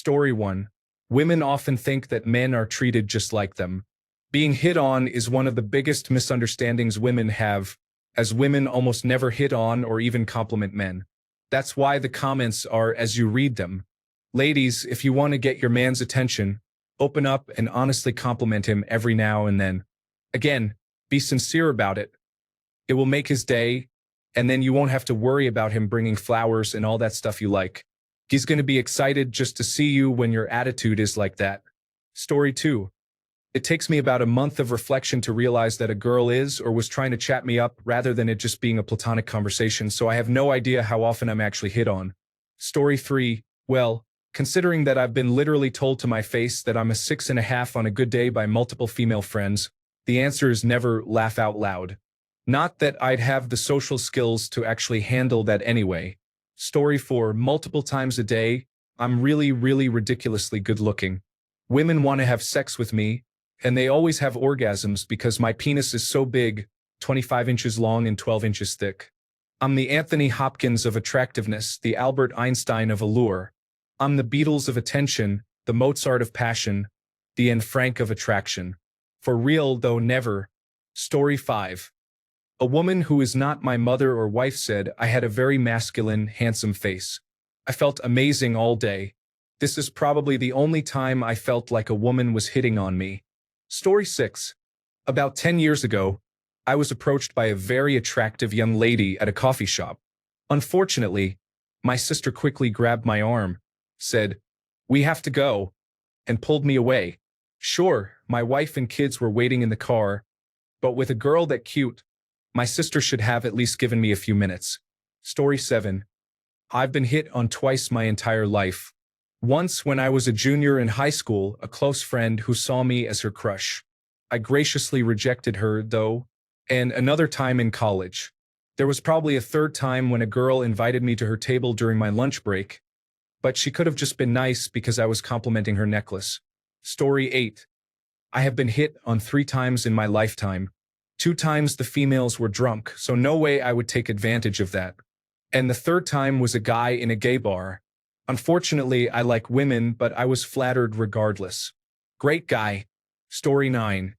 Story 1. Women often think that men are treated just like them. Being hit on is one of the biggest misunderstandings women have, as women almost never hit on or even compliment men. That's why the comments are as you read them. Ladies, if you want to get your man's attention, open up and honestly compliment him every now and then. Again, be sincere about it. It will make his day, and then you won't have to worry about him bringing flowers and all that stuff you like. He's going to be excited just to see you when your attitude is like that. Story 2. It takes me about a month of reflection to realize that a girl is or was trying to chat me up rather than it just being a platonic conversation, so I have no idea how often I'm actually hit on. Story 3. Well, considering that I've been literally told to my face that I'm a 6.5 on a good day by multiple female friends, the answer is never laugh out loud. Not that I'd have the social skills to actually handle that anyway. Story 4. Multiple times a day, I'm really ridiculously good looking. Women want to have sex with me, and they always have orgasms because my penis is so big, 25 inches long and 12 inches thick. I'm the Anthony Hopkins of attractiveness, the Albert Einstein of allure. I'm the Beatles of attention, the Mozart of passion, the Anne Frank of attraction. For real, though never. Story 5. A woman who is not my mother or wife said I had a very masculine, handsome face. I felt amazing all day. This is probably the only time I felt like a woman was hitting on me. Story 6. About 10 years ago, I was approached by a very attractive young lady at a coffee shop. Unfortunately, my sister quickly grabbed my arm, said, "We have to go," and pulled me away. Sure, my wife and kids were waiting in the car, but with a girl that cute, my sister should have at least given me a few minutes. Story 7. I've been hit on twice my entire life. Once when I was a junior in high school, a close friend who saw me as her crush. I graciously rejected her, though, and another time in college. There was probably a third time when a girl invited me to her table during my lunch break, but she could have just been nice because I was complimenting her necklace. Story 8. I have been hit on 3 times in my lifetime. 2 times the females were drunk, so no way I would take advantage of that. And the third time was a guy in a gay bar. Unfortunately, I like women, but I was flattered regardless. Great guy. Story 9.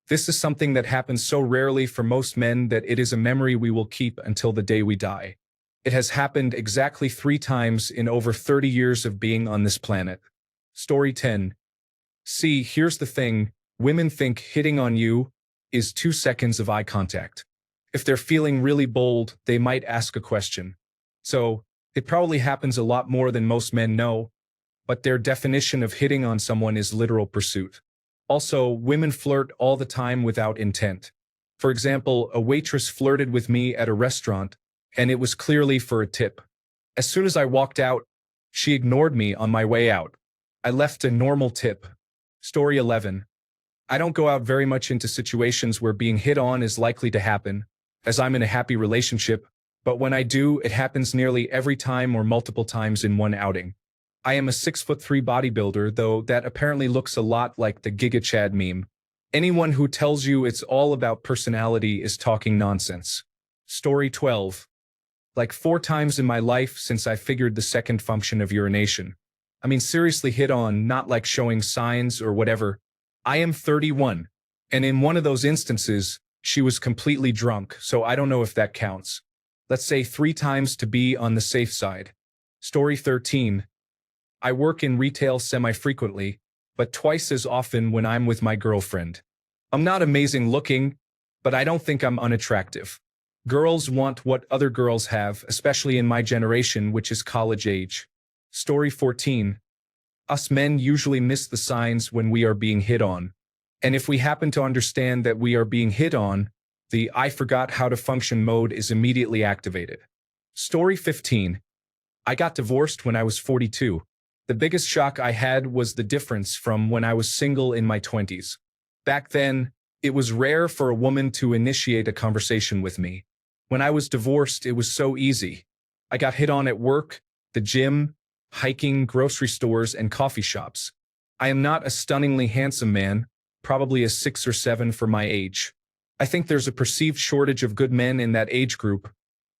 This is something that happens so rarely for most men that it is a memory we will keep until the day we die. It has happened exactly 3 times in over 30 years of being on this planet. Story 10. See, here's the thing. Women think hitting on you is 2 seconds of eye contact. If they're feeling really bold, they might ask a question. So, it probably happens a lot more than most men know, but their definition of hitting on someone is literal pursuit. Also, women flirt all the time without intent. For example, a waitress flirted with me at a restaurant, and it was clearly for a tip. As soon as I walked out, she ignored me on my way out. I left a normal tip. Story 11. I don't go out very much into situations where being hit on is likely to happen, as I'm in a happy relationship, but when I do, it happens nearly every time or multiple times in one outing. I am a 6'3" bodybuilder, though that apparently looks a lot like the Giga Chad meme. Anyone who tells you it's all about personality is talking nonsense. Story 12. Like 4 times in my life since I figured the second function of urination. I mean, seriously hit on, not like showing signs or whatever. I am 31, and in one of those instances, she was completely drunk, so I don't know if that counts. Let's say 3 times to be on the safe side. Story 13. I work in retail semi-frequently, but twice as often when I'm with my girlfriend. I'm not amazing looking, but I don't think I'm unattractive. Girls want what other girls have, especially in my generation, which is college age. Story 14. Us men usually miss the signs when we are being hit on. And if we happen to understand that we are being hit on, the I forgot how to function mode is immediately activated. Story 15. I got divorced when I was 42. The biggest shock I had was the difference from when I was single in my 20s. Back then, it was rare for a woman to initiate a conversation with me. When I was divorced, it was so easy. I got hit on at work, the gym, hiking, grocery stores, and coffee shops. I am not a stunningly handsome man, probably a 6 or 7 for my age. I think there's a perceived shortage of good men in that age group.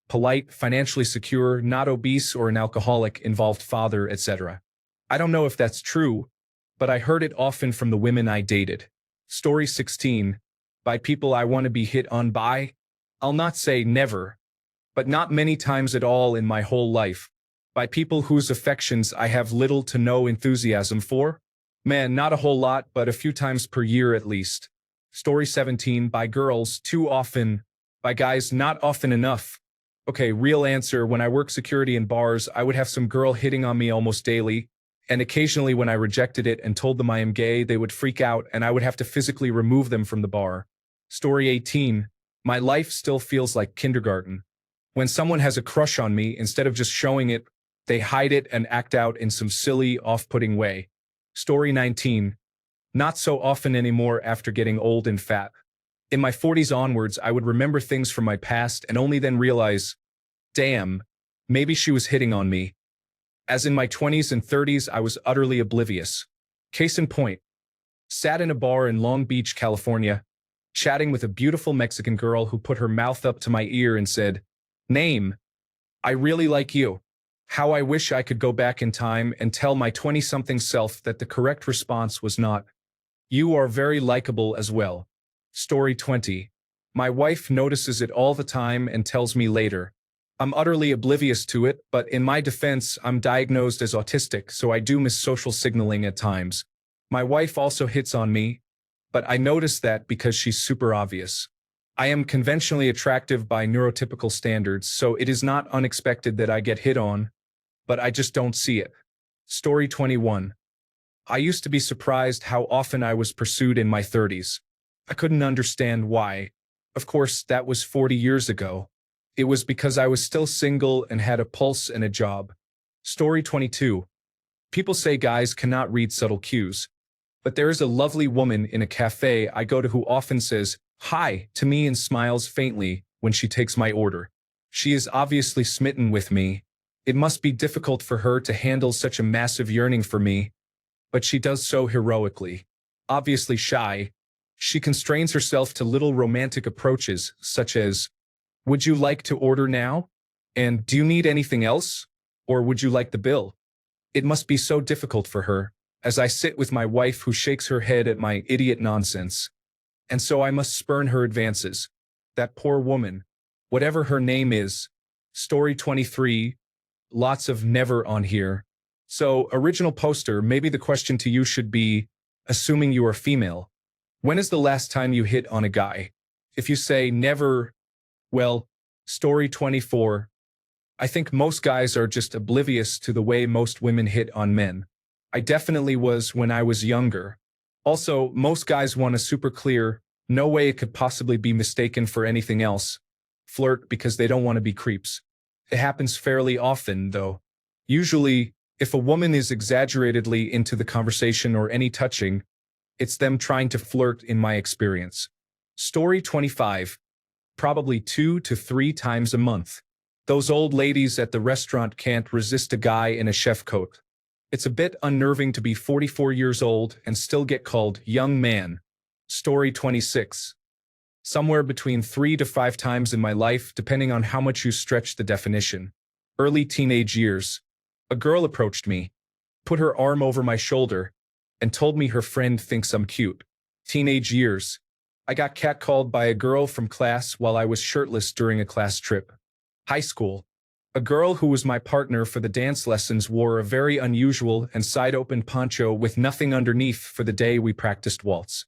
Polite, financially secure, not obese or an alcoholic, involved father, etc. I don't know if that's true, but I heard it often from the women I dated. Story 16. By people I want to be hit on by? I'll not say never, but not many times at all in my whole life. By people whose affections I have little to no enthusiasm for? Man, not a whole lot, but a few times per year at least. Story 17. By girls, too often. By guys, not often enough. Okay, real answer. When I work security in bars, I would have some girl hitting on me almost daily, and occasionally when I rejected it and told them I am gay, they would freak out and I would have to physically remove them from the bar. Story 18. My life still feels like kindergarten. When someone has a crush on me, instead of just showing it, they hide it and act out in some silly, off-putting way. Story 19. Not so often anymore after getting old and fat. In my 40s onwards, I would remember things from my past and only then realize, damn, maybe she was hitting on me. As in my 20s and 30s, I was utterly oblivious. Case in point, sat in a bar in Long Beach, California, chatting with a beautiful Mexican girl who put her mouth up to my ear and said, "Name, I really like you. How I wish I could go back in time and tell my 20-something self that the correct response was not, you are very likable as well." Story 20. My wife notices it all the time and tells me later. I'm utterly oblivious to it, but in my defense, I'm diagnosed as autistic, so I do miss social signaling at times. My wife also hits on me, but I notice that because she's super obvious. I am conventionally attractive by neurotypical standards, so it is not unexpected that I get hit on, but I just don't see it. Story 21. I used to be surprised how often I was pursued in my 30s. I couldn't understand why. Of course, that was 40 years ago. It was because I was still single and had a pulse and a job. Story 22. People say guys cannot read subtle cues, but there is a lovely woman in a cafe I go to who often says hi to me and smiles faintly when she takes my order. She is obviously smitten with me. It must be difficult for her to handle such a massive yearning for me, but she does so heroically. Obviously shy, she constrains herself to little romantic approaches, such as, "Would you like to order now? And do you need anything else? Or would you like the bill?" It must be so difficult for her, as I sit with my wife who shakes her head at my idiot nonsense. And so I must spurn her advances. That poor woman, whatever her name is. Story 23. Lots of never on here. So, original poster, maybe the question to you should be, assuming you are female, when is the last time you hit on a guy? If you say never, well, story 24. I think most guys are just oblivious to the way most women hit on men. I definitely was when I was younger. Also, most guys want a super clear, no way it could possibly be mistaken for anything else flirt because they don't want to be creeps. It happens fairly often, though. Usually, if a woman is exaggeratedly into the conversation or any touching, it's them trying to flirt in my experience. Story 25. Probably 2 to 3 times a month. Those old ladies at the restaurant can't resist a guy in a chef coat. It's a bit unnerving to be 44 years old and still get called young man. Story 26. Somewhere between 3 to 5 times in my life, depending on how much you stretch the definition. Early teenage years. A girl approached me, put her arm over my shoulder, and told me her friend thinks I'm cute. Teenage years. I got catcalled by a girl from class while I was shirtless during a class trip. High school. A girl who was my partner for the dance lessons wore a very unusual and side-open poncho with nothing underneath for the day we practiced waltz.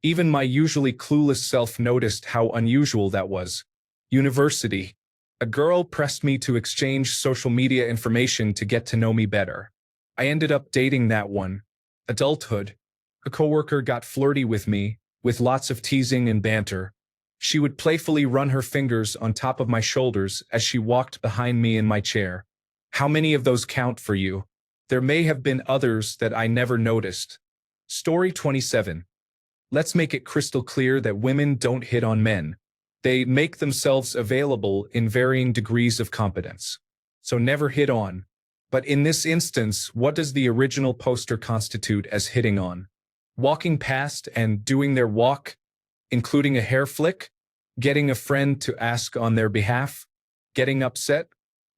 Even my usually clueless self noticed how unusual that was. University. A girl pressed me to exchange social media information to get to know me better. I ended up dating that one. Adulthood. A coworker got flirty with me, with lots of teasing and banter. She would playfully run her fingers on top of my shoulders as she walked behind me in my chair. How many of those count for you? There may have been others that I never noticed. Story 27. Let's make it crystal clear that women don't hit on men. They make themselves available in varying degrees of competence. So never hit on. But in this instance, what does the original poster constitute as hitting on? Walking past and doing their walk, including a hair flick, getting a friend to ask on their behalf, getting upset,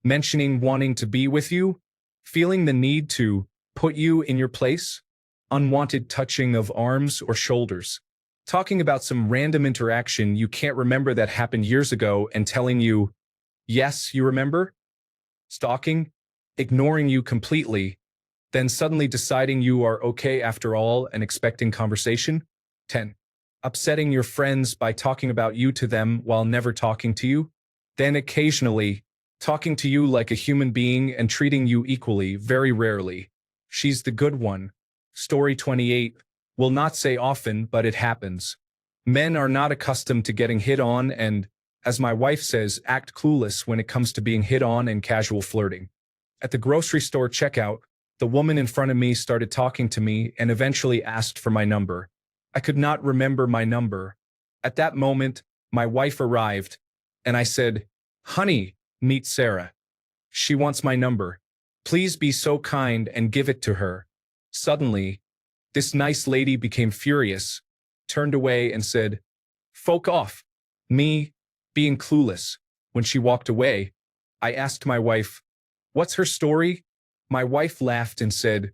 mentioning wanting to be with you, feeling the need to Put you in your place? Unwanted touching of arms or shoulders. Talking about some random interaction you can't remember that happened years ago and telling you, yes, you remember? Stalking? Ignoring you completely, then suddenly deciding you are okay after all and expecting conversation? 10. Upsetting your friends by talking about you to them while never talking to you? Then occasionally, talking to you like a human being and treating you equally, very rarely. She's the good one. Story 28. Will not say often, but it happens. Men are not accustomed to getting hit on and, as my wife says, act clueless when it comes to being hit on and casual flirting. At the grocery store checkout, the woman in front of me started talking to me and eventually asked for my number. I could not remember my number. At that moment, my wife arrived, and I said, "Honey, meet Sarah. She wants my number. Please be so kind and give it to her." Suddenly, this nice lady became furious, turned away and said, "Folk off." Me, being clueless, when she walked away, I asked my wife, "What's her story?" My wife laughed and said,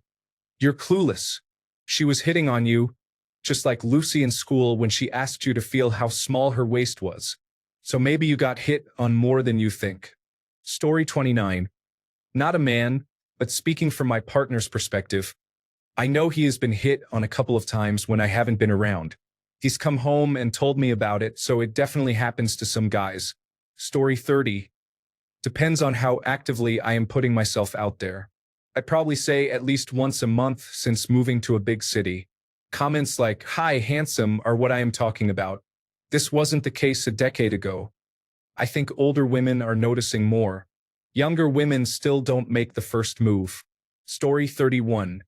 "You're clueless. She was hitting on you, just like Lucy in school when she asked you to feel how small her waist was. So maybe you got hit on more than you think." Story 29. Not a man, but speaking from my partner's perspective, I know he has been hit on a couple of times when I haven't been around. He's come home and told me about it, so it definitely happens to some guys. Story 30. Depends on how actively I am putting myself out there. I'd probably say at least once a month since moving to a big city. Comments like, "Hi, handsome," are what I am talking about. This wasn't the case a decade ago. I think older women are noticing more. Younger women still don't make the first move. Story 31.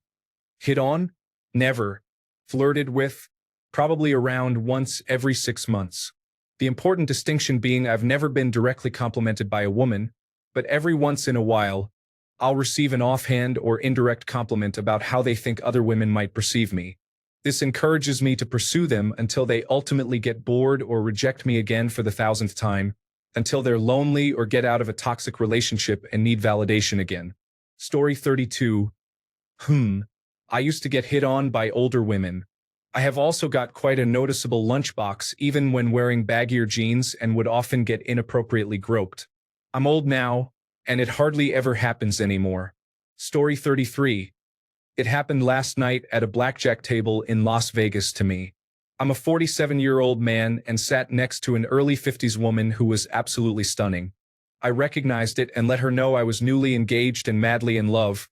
Hit on? Never. Flirted with? Probably around once every 6 months. The important distinction being I've never been directly complimented by a woman, but every once in a while, I'll receive an offhand or indirect compliment about how they think other women might perceive me. This encourages me to pursue them until they ultimately get bored or reject me again for the 1,000th time, until they're lonely or get out of a toxic relationship and need validation again. Story 32. I used to get hit on by older women. I have also got quite a noticeable lunchbox even when wearing baggier jeans and would often get inappropriately groped. I'm old now, and it hardly ever happens anymore. Story 33. It happened last night at a blackjack table in Las Vegas to me. I'm a 47-year-old man and sat next to an early 50s woman who was absolutely stunning. I recognized it and let her know I was newly engaged and madly in love.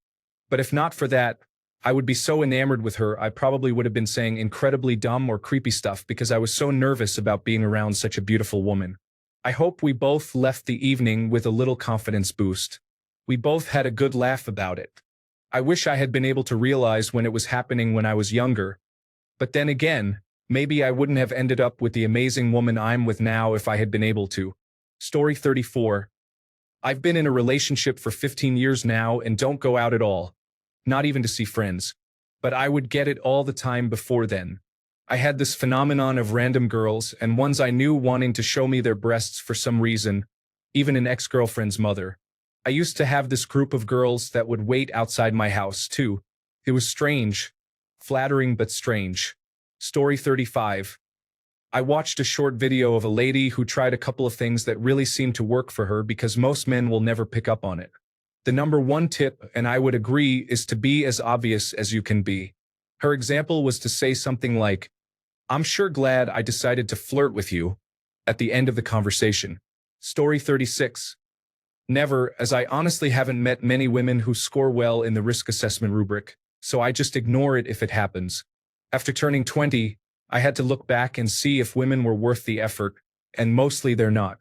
But if not for that, I would be so enamored with her I probably would have been saying incredibly dumb or creepy stuff because I was so nervous about being around such a beautiful woman. I hope we both left the evening with a little confidence boost. We both had a good laugh about it. I wish I had been able to realize when it was happening when I was younger. But then again, maybe I wouldn't have ended up with the amazing woman I'm with now if I had been able to. Story 34. I've been in a relationship for 15 years now and don't go out at all. Not even to see friends. But I would get it all the time before then. I had this phenomenon of random girls and ones I knew wanting to show me their breasts for some reason, even an ex-girlfriend's mother. I used to have this group of girls that would wait outside my house, too. It was strange. Flattering but strange. Story 35. I watched a short video of a lady who tried a couple of things that really seemed to work for her because most men will never pick up on it. The number one tip, and I would agree, is to be as obvious as you can be. Her example was to say something like, "I'm sure glad I decided to flirt with you," at the end of the conversation. Story 36. Never, as I honestly haven't met many women who score well in the risk assessment rubric, so I just ignore it if it happens. After turning 20, I had to look back and see if women were worth the effort, and mostly they're not.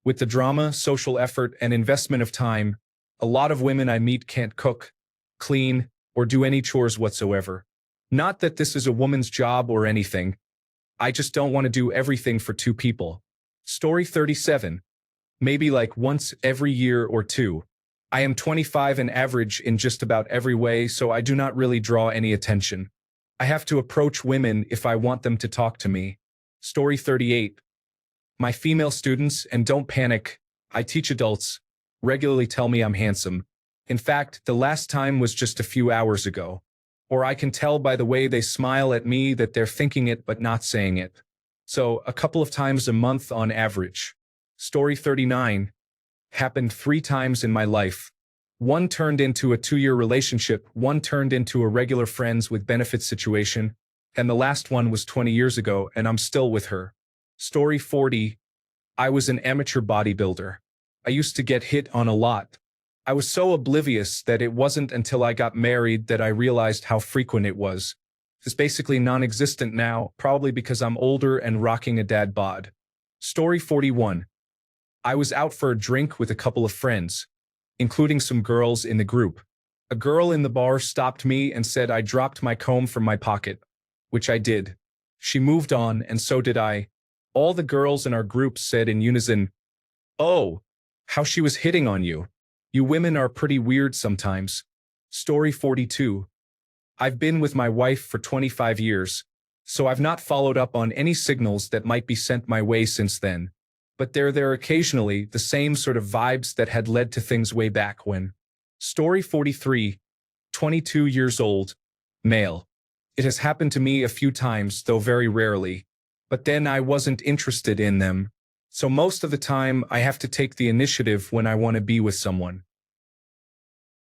With the drama, social effort, and investment of time, a lot of women I meet can't cook, clean, or do any chores whatsoever. Not that this is a woman's job or anything. I just don't want to do everything for two people. Story 37. Maybe like once every year or two. I am 25 and average in just about every way, so I do not really draw any attention. I have to approach women if I want them to talk to me. Story 38. My female students, and don't panic, I teach adults, regularly tell me I'm handsome, In fact, the last time was just a few hours ago. Or I can tell by the way they smile at me that they're thinking it but not saying it. So, a couple of times a month on average. Story 39. Happened 3 times in my life. One turned into a 2-year relationship, one turned into a regular friends with benefits situation, and the last one was 20 years ago and I'm still with her. Story 40. I was an amateur bodybuilder. I used to get hit on a lot. I was so oblivious that it wasn't until I got married that I realized how frequent it was. It's basically non-existent now, probably because I'm older and rocking a dad bod. Story 41. I was out for a drink with a couple of friends, including some girls in the group. A girl in the bar stopped me and said I dropped my comb from my pocket, which I did. She moved on, and so did I. All the girls in our group said in unison, "Oh, how she was hitting on you. You women are pretty weird sometimes." Story 42. I've been with my wife for 25 years, so I've not followed up on any signals that might be sent my way since then. But there occasionally the same sort of vibes that had led to things way back when. Story 43. 22 years old. Male. It has happened to me a few times, though very rarely. But then I wasn't interested in them. So most of the time I have to take the initiative when I want to be with someone.